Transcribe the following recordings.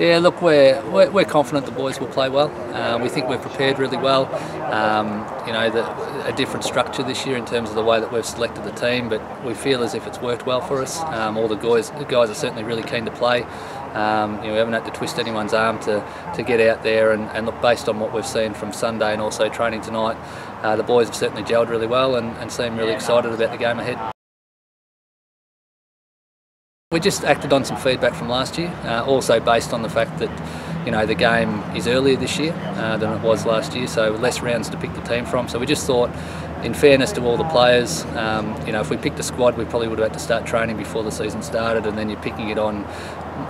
Yeah, look, we're confident the boys will play well. We think we've prepared really well. You know, a different structure this year in terms of the way that we've selected the team, but we feel as if it's worked well for us. All the guys are certainly really keen to play. You know, we haven't had to twist anyone's arm to get out there, and look, based on what we've seen from Sunday and also training tonight, the boys have certainly gelled really well and seem really excited about the game ahead. We just acted on some feedback from last year, also based on the fact that, you know, the game is earlier this year than it was last year, so less rounds to pick the team from. So we just thought, in fairness to all the players, you know, if we picked a squad, we probably would have had to start training before the season started, and then you're picking it on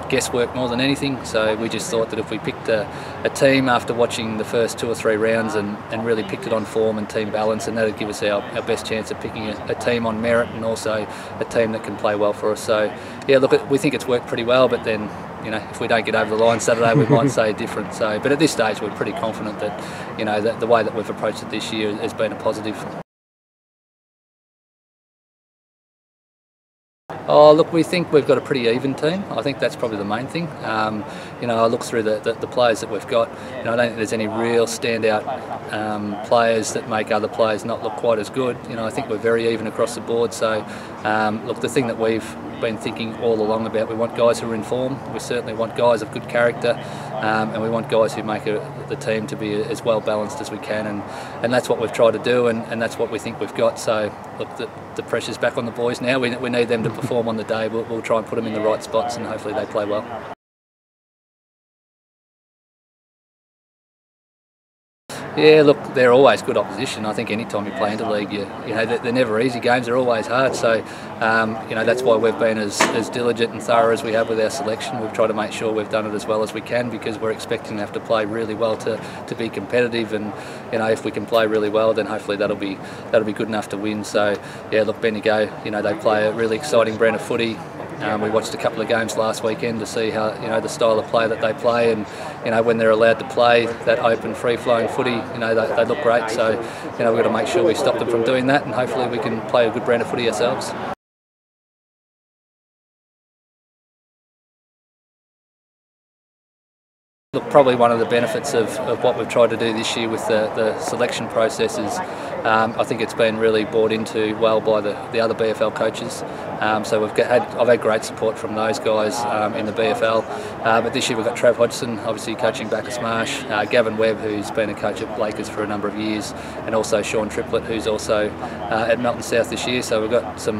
guesswork more than anything. So we just thought that if we picked a team after watching the first 2 or 3 rounds and really picked it on form and team balance, and that would give us our best chance of picking a team on merit and also a team that can play well for us. So yeah, look, we think it's worked pretty well, but then, you know, if we don't get over the line Saturday, we might say different. So, but at this stage, we're pretty confident that, you know, that the way that we've approached it this year has been a positive. Oh, look, we think we've got a pretty even team. I think that's probably the main thing. You know, I look through the players that we've got. You know, I don't think there's any real standout players that make other players not look quite as good. You know, I think we're very even across the board. So, look, the thing that we've been thinking all along about, we want guys who are in form. We certainly want guys of good character, and we want guys who make the team to be as well balanced as we can. And that's what we've tried to do, and that's what we think we've got. So, look, the pressure's back on the boys now. We need them to perform on the day. We'll try and put them in the right spots, and hopefully they play well. Yeah, look, they're always good opposition. I think any time you play Interleague, you know, they're never easy games. They're always hard. So, you know, that's why we've been as diligent and thorough as we have with our selection. We've tried to make sure we've done it as well as we can, because we're expecting to have to play really well to be competitive. And, you know, if we can play really well, then hopefully that'll be good enough to win. So, yeah, look, Bendigo, you know, they play a really exciting brand of footy. We watched a couple of games last weekend to see how, you know, the style of play that they play, and, you know, when they're allowed to play that open, free-flowing footy, you know, they look great. So, you know, we've got to make sure we stop them from doing that, and hopefully we can play a good brand of footy ourselves. Look, probably one of the benefits of what we've tried to do this year with the selection process is, I think it's been really bought into well by the other BFL coaches. So I've had great support from those guys in the BFL. But this year we've got Trav Hodgson, obviously coaching Bacchus Marsh, Gavin Webb, who's been a coach at Lakers for a number of years, and also Sean Triplett, who's also at Melton South this year. So we've got some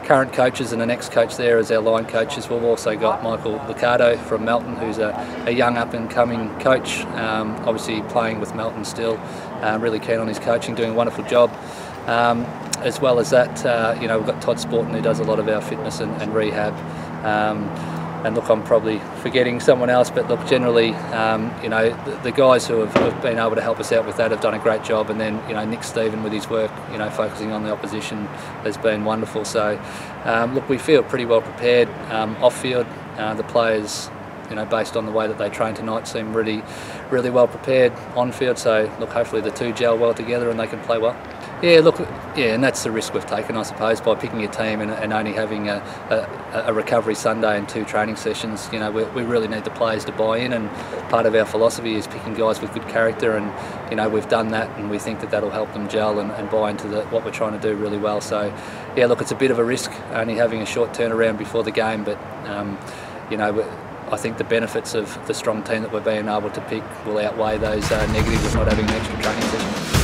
current coaches and an ex-coach there as our line coaches. We've also got Michael Liccardo from Melton, who's a young up-and-coming coach, obviously playing with Melton still, really keen on his coaching, doing a wonderful job. As well as that, you know, we've got Todd Sporton, who does a lot of our fitness and rehab. And look, I'm probably forgetting someone else, but look, generally, you know, the guys who have been able to help us out with that have done a great job. And then, you know, Nick Stephen with his work, you know, focusing on the opposition has been wonderful. So, look, we feel pretty well prepared off-field. The players, you know, based on the way that they trained tonight, seem really well prepared on field. So look, hopefully the two gel well together and they can play well. Yeah, look, yeah, and that's the risk we've taken, I suppose, by picking a team and only having a recovery Sunday and 2 training sessions. You know, we really need the players to buy in, and part of our philosophy is picking guys with good character, and, you know, we've done that, and we think that that'll help them gel and buy into what we're trying to do really well. So yeah, look, it's a bit of a risk only having a short turnaround before the game, but you know, I think the benefits of the strong team that we're being able to pick will outweigh those negatives of not having an extra training session.